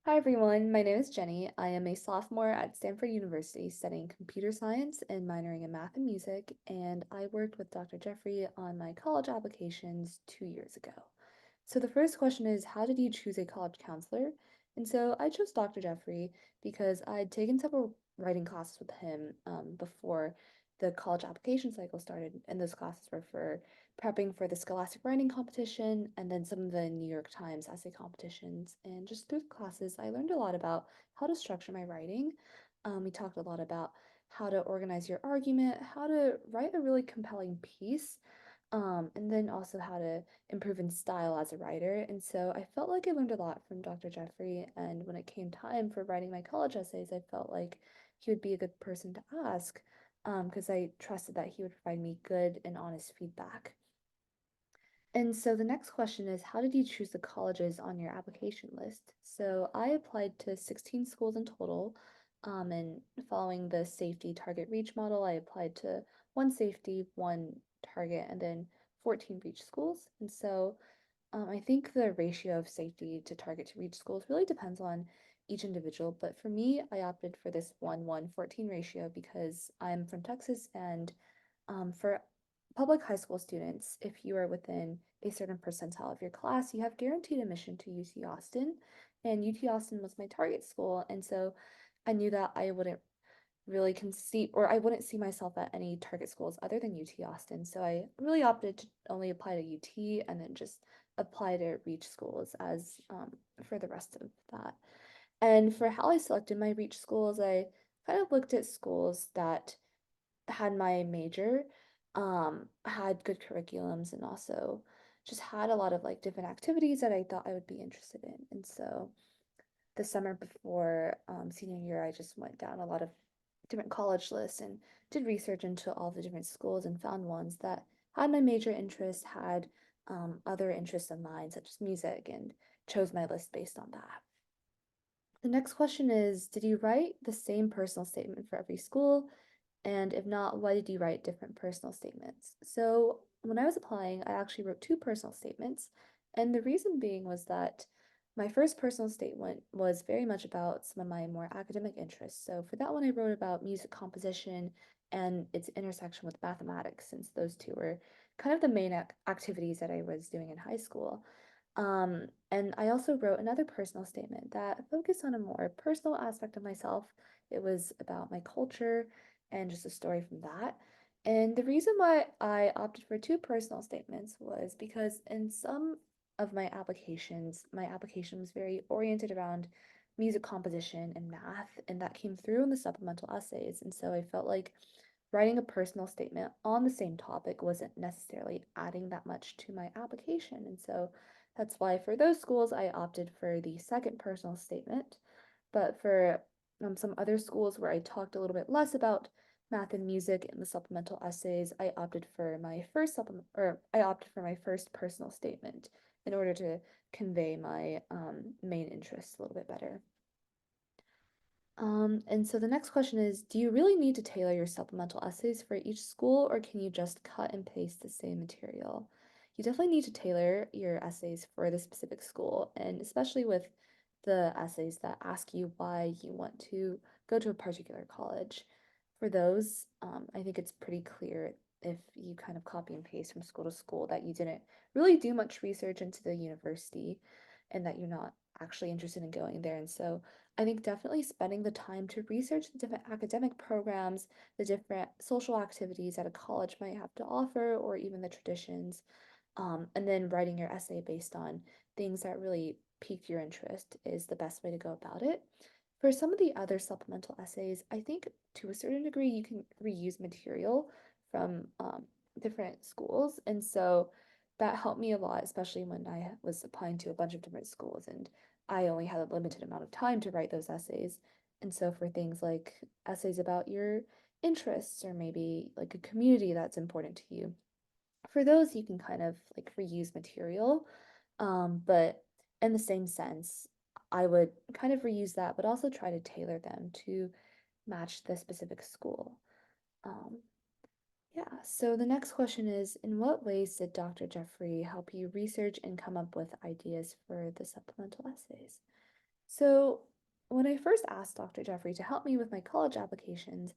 Hi everyone, my name is Jenny. I am a sophomore at Stanford University studying computer science and minoring in math and music, and I worked with Dr. Jeffrey on my college applications 2 years ago. So the first question is, how did you choose a college counselor? And so I chose Dr. Jeffrey because I'd taken several writing classes with him before the college application cycle started, and those classes were for prepping for the Scholastic Writing Competition and then some of the New York Times essay competitions. And just through the classes, I learned a lot about how to structure my writing. We talked a lot about how to organize your argument, how to write a really compelling piece, and then also how to improve in style as a writer. And so I felt like I learned a lot from Dr. Jeffrey. And when it came time for writing my college essays, I felt like he would be a good person to ask because I trusted that he would provide me good and honest feedback. And so the next question is, how did you choose the colleges on your application list? So I applied to 16 schools in total, and following the safety target reach model, I applied to one safety, one target, and then 14 reach schools. And so I think the ratio of safety to target to reach schools really depends on each individual, but for me, I opted for this 1:14 ratio because I'm from Texas and for public high school students, if you are within a certain percentile of your class, you have guaranteed admission to UT Austin. And UT Austin was my target school. And so I knew that I wouldn't really conceive, or I wouldn't see myself at any target schools other than UT Austin. So I really opted to only apply to UT and then just apply to reach schools as for the rest of that. And for how I selected my reach schools, I kind of looked at schools that had my major, had good curriculums and also just had a lot of like different activities that I thought I would be interested in. And so the summer before senior year, I just went down a lot of different college lists and did research into all the different schools and found ones that had my major interests, had other interests of mine, such as music, and chose my list based on that. The next question is, did you write the same personal statement for every school? And if not, why did you write different personal statements? So when I was applying, I actually wrote two personal statements. And the reason being was that my first personal statement was very much about some of my more academic interests. So for that one, I wrote about music composition and its intersection with mathematics, since those two were kind of the main activities that I was doing in high school. And I also wrote another personal statement that focused on a more personal aspect of myself. It was about my culture and just a story from that. And the reason why I opted for two personal statements was because in some of my application was very oriented around music composition and math, and that came through in the supplemental essays. And so I felt like writing a personal statement on the same topic wasn't necessarily adding that much to my application. And so that's why for those schools, I opted for the second personal statement. But for some other schools where I talked a little bit less about math and music in the supplemental essays, I opted for my first supplement, or I opted for my first personal statement in order to convey my main interests a little bit better. And so the next question is, do you really need to tailor your supplemental essays for each school, or can you just cut and paste the same material? You definitely need to tailor your essays for the specific school, and especially with the essays that ask you why you want to go to a particular college. For those, I think it's pretty clear if you kind of copy and paste from school to school that you didn't really do much research into the university and that you're not actually interested in going there. And so I think definitely spending the time to research the different academic programs, the different social activities that a college might have to offer, or even the traditions, and then writing your essay based on things that really piqued your interest is the best way to go about it. For some of the other supplemental essays, I think to a certain degree you can reuse material from different schools. And so that helped me a lot, especially when I was applying to a bunch of different schools and I only had a limited amount of time to write those essays. And so for things like essays about your interests or maybe like a community that's important to you, for those you can kind of like reuse material. But in the same sense, I would kind of reuse that, but also try to tailor them to match the specific school. Um, yeah, so the next question is, in what ways did Dr. Jeffrey help you research and come up with ideas for the supplemental essays? So, when I first asked Dr. Jeffrey to help me with my college applications,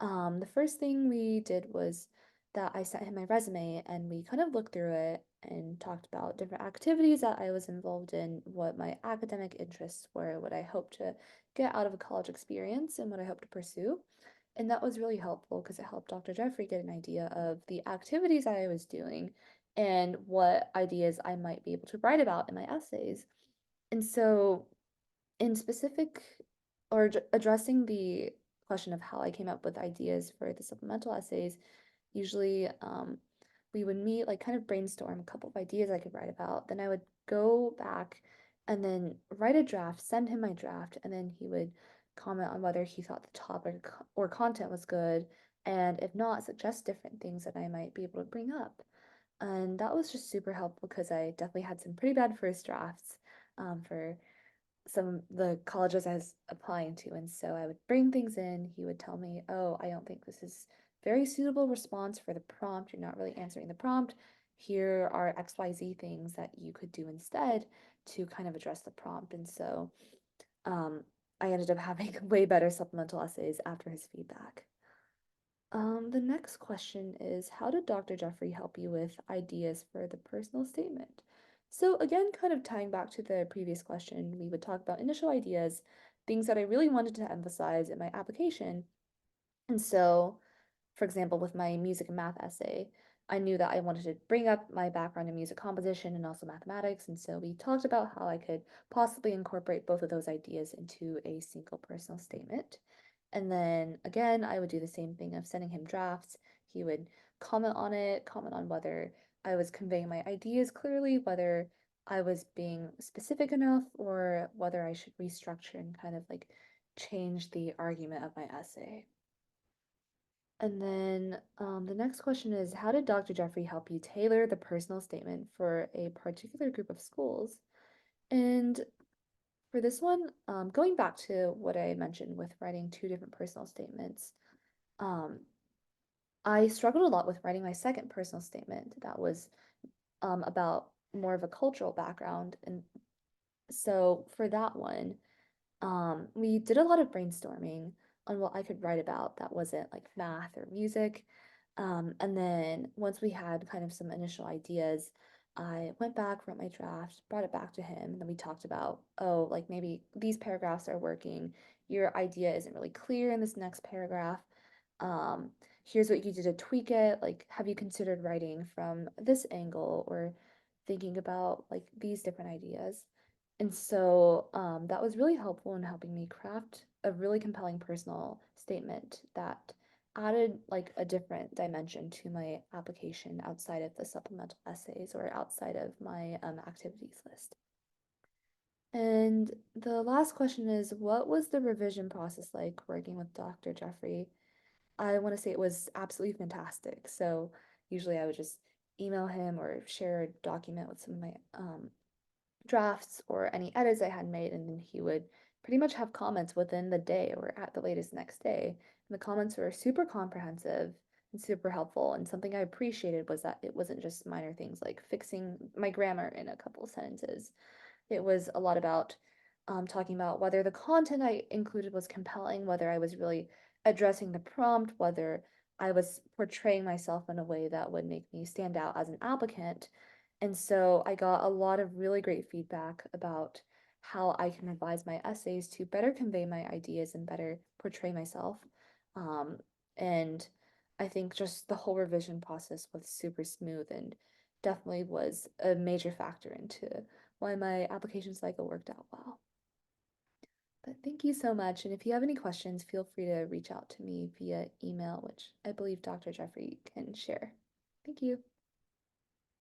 the first thing we did was that I sent him my resume and we kind of looked through it and talked about different activities that I was involved in, what my academic interests were, what I hoped to get out of a college experience, and what I hope to pursue. And that was really helpful because it helped Dr. Jeffrey get an idea of the activities I was doing and what ideas I might be able to write about in my essays. And so in specific, or addressing the question of how I came up with ideas for the supplemental essays, usually we would meet, like kind of brainstorm a couple of ideas I could write about. Then I would go back and then write a draft, send him my draft, and then he would comment on whether he thought the topic or content was good, and if not, suggest different things that I might be able to bring up. And that was just super helpful because I definitely had some pretty bad first drafts for some of the colleges I was applying to. And so I would bring things in. He would tell me, oh, I don't think this is very suitable response for the prompt. You're not really answering the prompt. Here are XYZ things that you could do instead to kind of address the prompt. And so um, I ended up having way better supplemental essays after his feedback. The next question is, how did Dr. Jeffrey help you with ideas for the personal statement? So again, kind of tying back to the previous question, we would talk about initial ideas, things that I really wanted to emphasize in my application. And so, for example, with my music and math essay, I knew that I wanted to bring up my background in music composition and also mathematics, and so we talked about how I could possibly incorporate both of those ideas into a single personal statement. And then again, I would do the same thing of sending him drafts. He would comment on it, comment on whether I was conveying my ideas clearly, whether I was being specific enough, or whether I should restructure and kind of like change the argument of my essay. And then the next question is, how did Dr. Jeffrey help you tailor the personal statement for a particular group of schools? And for this one, going back to what I mentioned with writing two different personal statements, um, I struggled a lot with writing my second personal statement that was about more of a cultural background. And so for that one, we did a lot of brainstorming on what I could write about that wasn't like math or music. And then once we had kind of some initial ideas, I went back, wrote my draft, brought it back to him, and then we talked about, oh, like maybe these paragraphs are working. Your idea isn't really clear in this next paragraph. Um, Here's what you did to tweak it. Like, have you considered writing from this angle or thinking about like these different ideas? And so that was really helpful in helping me craft a really compelling personal statement that added like a different dimension to my application outside of the supplemental essays or outside of my activities list. And the last question is, what was the revision process like working with Dr. Jeffrey? I want to say it was absolutely fantastic. So usually I would just email him or share a document with some of my drafts or any edits I had made, and then he would pretty much have comments within the day or at the latest next day. And the comments were super comprehensive and super helpful. And something I appreciated was that it wasn't just minor things like fixing my grammar in a couple sentences. It was a lot about talking about whether the content I included was compelling, whether I was really addressing the prompt, whether I was portraying myself in a way that would make me stand out as an applicant. And so I got a lot of really great feedback about how I can revise my essays to better convey my ideas and better portray myself. Um, and I think just the whole revision process was super smooth and definitely was a major factor into why my application cycle worked out well. But thank you so much. And if you have any questions, feel free to reach out to me via email, which I believe Dr. Jeffrey can share. Thank you.